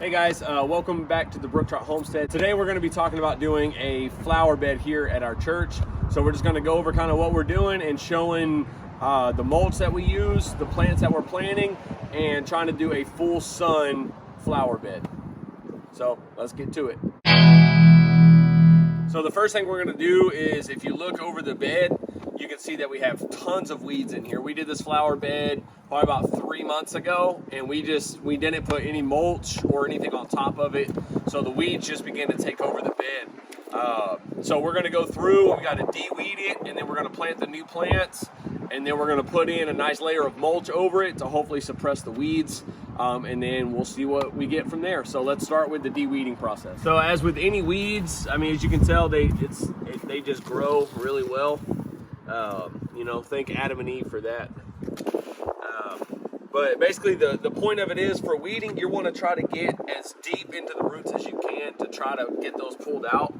Hey guys, welcome back to the Brook Trout Homestead. Today we're going to be talking about doing a flower bed here at our church. So we're just going to go over kind of what we're doing and showing the mulch that we use, the plants that we're planting, and trying to do a full sun flower bed. So let's get to it. So the first thing we're going to do is, if you look over the bed, you can see that we have tons of weeds in here. We did this flower bed probably about 3 months ago, and we didn't put any mulch or anything on top of it, so the weeds just began to take over the bed. So we're going to go through, we got to de-weed it, and then we're going to plant the new plants, and then we're going to put in a nice layer of mulch over it to hopefully suppress the weeds, and then we'll see what we get from there. So let's start with the de-weeding process. So as with any weeds, I mean, as you can tell, they just grow really well. You know, thank Adam and Eve for that. But basically the point of it is, for weeding, you want to try to get as deep into the roots as you can to try to get those pulled out.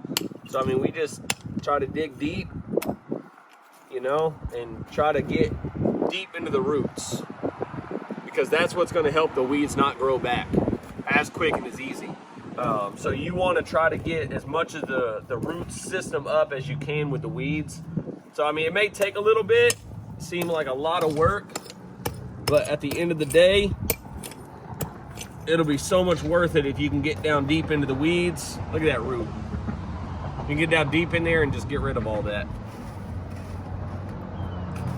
So I mean, we just try to dig deep, you know, and try to get deep into the roots, because that's what's going to help the weeds not grow back as quick and as easy. So you want to try to get as much of the root system up as you can with the weeds. So I mean, it may take a little bit, seem like a lot of work, but at the end of the day, it'll be so much worth it if you can get down deep into the weeds. Look at that root. You can get down deep in there and just get rid of all that.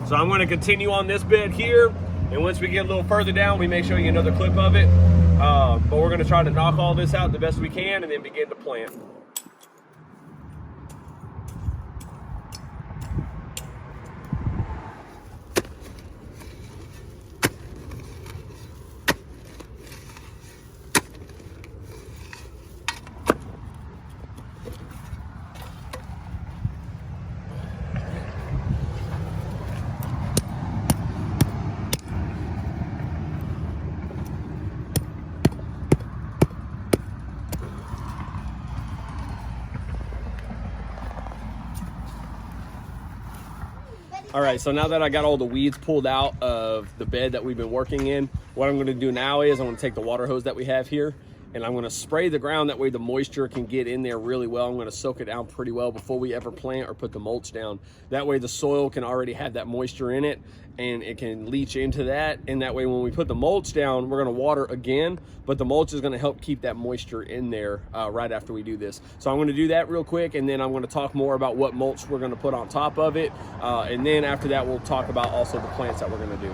So I'm going to continue on this bed here, and once we get a little further down, we may show you another clip of it. But we're going to try to knock all this out the best we can and then begin to plant. All right, so now that I got all the weeds pulled out of the bed that we've been working in, what I'm gonna do now is I'm gonna take the water hose that we have here, and I'm gonna spray the ground. That way the moisture can get in there really well. I'm gonna soak it down pretty well before we ever plant or put the mulch down. That way the soil can already have that moisture in it, and it can leach into that. And that way when we put the mulch down, we're gonna water again, but the mulch is gonna help keep that moisture in there right after we do this. So I'm gonna do that real quick, and then I'm gonna talk more about what mulch we're gonna put on top of it. And then after that, we'll talk about also the plants that we're gonna do.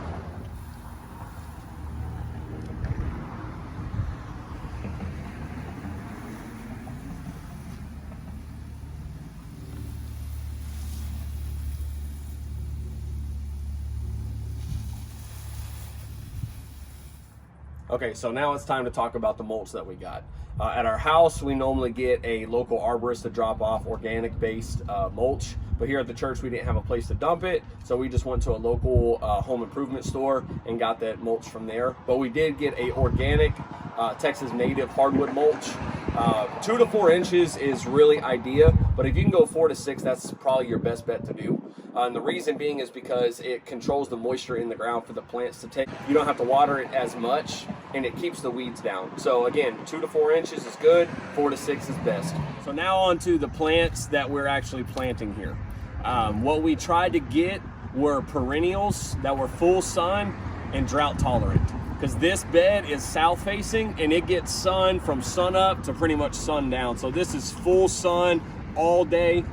Okay, so now it's time to talk about the mulch that we got. At our house, we normally get a local arborist to drop off organic-based mulch, but here at the church, we didn't have a place to dump it, so we just went to a local home improvement store and got that mulch from there. But we did get a organic Texas native hardwood mulch. 2 to 4 inches is really ideal, but if you can go 4 to 6, that's probably your best bet to do. And the reason being is because it controls the moisture in the ground for the plants to take. You don't have to water it as much, and it keeps the weeds down. So again, 2 to 4 inches is good, 4 to 6 is best. So now on to the plants that we're actually planting here. What we tried to get were perennials that were full sun and drought tolerant, because this bed is south facing and it gets sun from sun up to pretty much sundown. So this is full sun all day.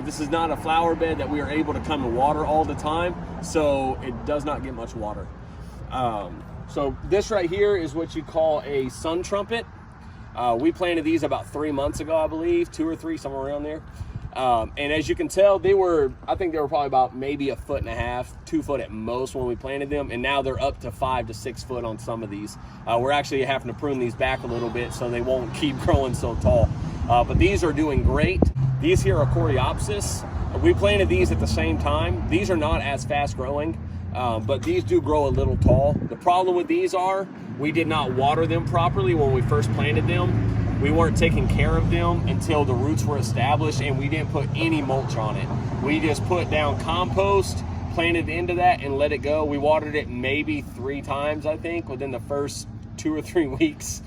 This is not a flower bed that we are able to come and water all the time, so it does not get much water. So this right here is what you call a sun trumpet. We planted these about 3 months ago, I believe, 2 or 3, somewhere around there. And as you can tell, I think they were probably about maybe 1.5 feet, 2 foot at most when we planted them, and now they're up to 5 to 6 foot on some of these. We're actually having to prune these back a little bit so they won't keep growing so tall. But these are doing great. These here are Coreopsis. We planted these at the same time. These are not as fast growing, but these do grow a little tall. The problem with these are we did not water them properly when we first planted them. We weren't taking care of them until the roots were established, and we didn't put any mulch on it. We just put down compost, planted into that, and let it go. We watered it maybe 3 times, I think, within the first 2 or 3 weeks.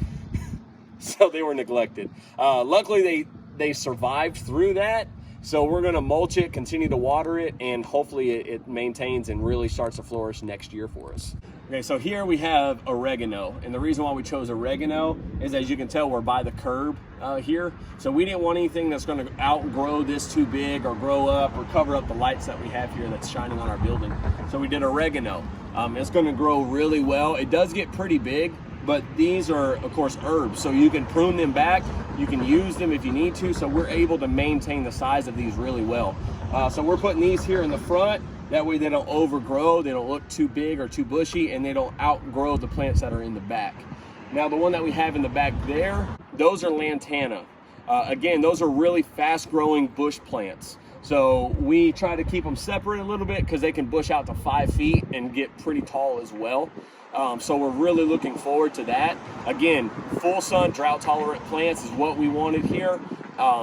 So they were neglected. Luckily, they survived through that. So we're going to mulch it, continue to water it, and hopefully it maintains and really starts to flourish next year for us. Okay, so here we have oregano, and the reason why we chose oregano is, as you can tell, we're by the curb here. So we didn't want anything that's going to outgrow this too big or grow up or cover up the lights that we have here that's shining on our building. So we did oregano. It's going to grow really well. It does get pretty big, but these are, of course, herbs, so you can prune them back. You can use them if you need to, so we're able to maintain the size of these really well. So we're putting these here in the front. That way they don't overgrow, they don't look too big or too bushy, and they don't outgrow the plants that are in the back. Now, the one that we have in the back there, those are Lantana. Again, those are really fast-growing bush plants. So we try to keep them separate a little bit because they can bush out to 5 feet and get pretty tall as well. So we're really looking forward to that. Again, full sun, drought-tolerant plants is what we wanted here.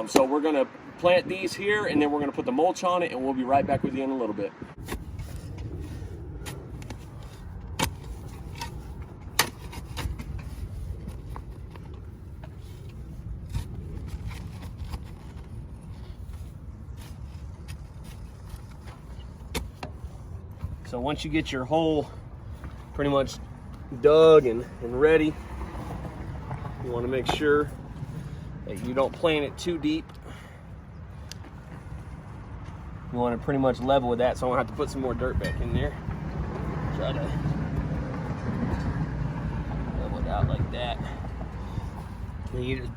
So we're gonna plant these here, and then we're gonna put the mulch on it, and we'll be right back with you in a little bit. So once you get your hole pretty much dug and ready, you want to make sure that you don't plant it too deep. You want to pretty much level with that, so I won't have to put some more dirt back in there. Try to level it out like that. Then you just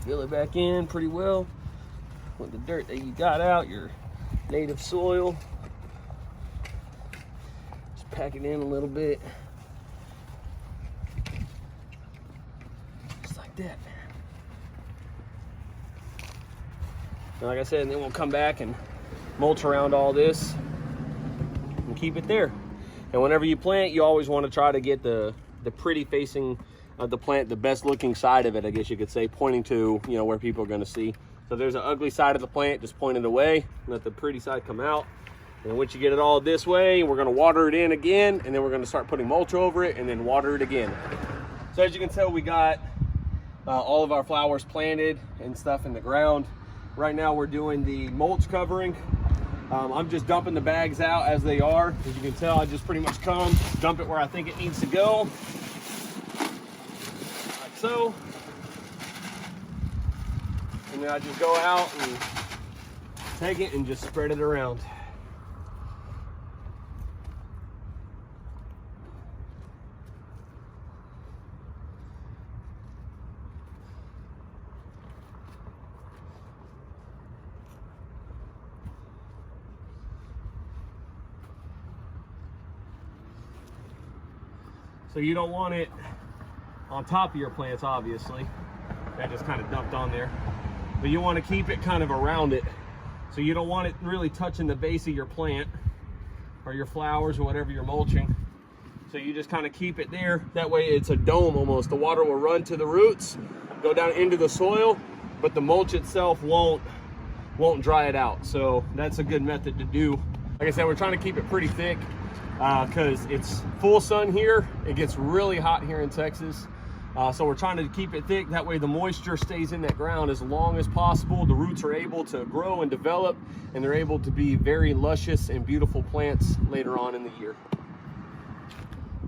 fill it back in pretty well with the dirt that you got out, your native soil. Pack it in a little bit, just like that. And like I said, then we'll come back and mulch around all this and keep it there. And whenever you plant, you always want to try to get the pretty facing of the plant, the best looking side of it, I guess you could say, pointing to, you know, where people are going to see. So there's an ugly side of the plant, just point it away, let the pretty side come out. And once you get it all this way, we're gonna water it in again, and then we're gonna start putting mulch over it and then water it again. So as you can tell, we got all of our flowers planted and stuff in the ground. Right now we're doing the mulch covering. I'm just dumping the bags out as they are. As you can tell, I just pretty much come, dump it where I think it needs to go, like so. And then I just go out and take it and just spread it around. So you don't want it on top of your plants, obviously. That just kind of dumped on there. But you want to keep it kind of around it. So you don't want it really touching the base of your plant or your flowers or whatever you're mulching. So you just kind of keep it there. That way it's a dome almost. The water will run to the roots, go down into the soil, but the mulch itself won't dry it out. So that's a good method to do. Like I said, we're trying to keep it pretty thick because it's full sun here. It gets really hot here in Texas. So we're trying to keep it thick. That way the moisture stays in that ground as long as possible. The roots are able to grow and develop, and they're able to be very luscious and beautiful plants later on in the year.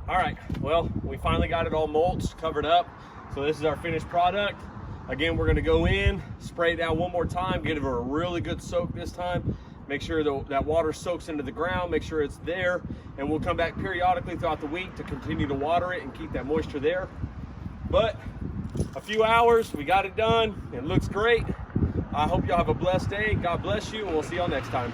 All right, well, we finally got it all mulched, covered up. So this is our finished product. Again, we're gonna go in, spray it down one more time, give it a really good soak this time. Make sure that water soaks into the ground, make sure it's there, and we'll come back periodically throughout the week to continue to water it and keep that moisture there. But a few hours, we got it done. It looks great. I hope y'all have a blessed day. God bless you, and we'll see y'all next time.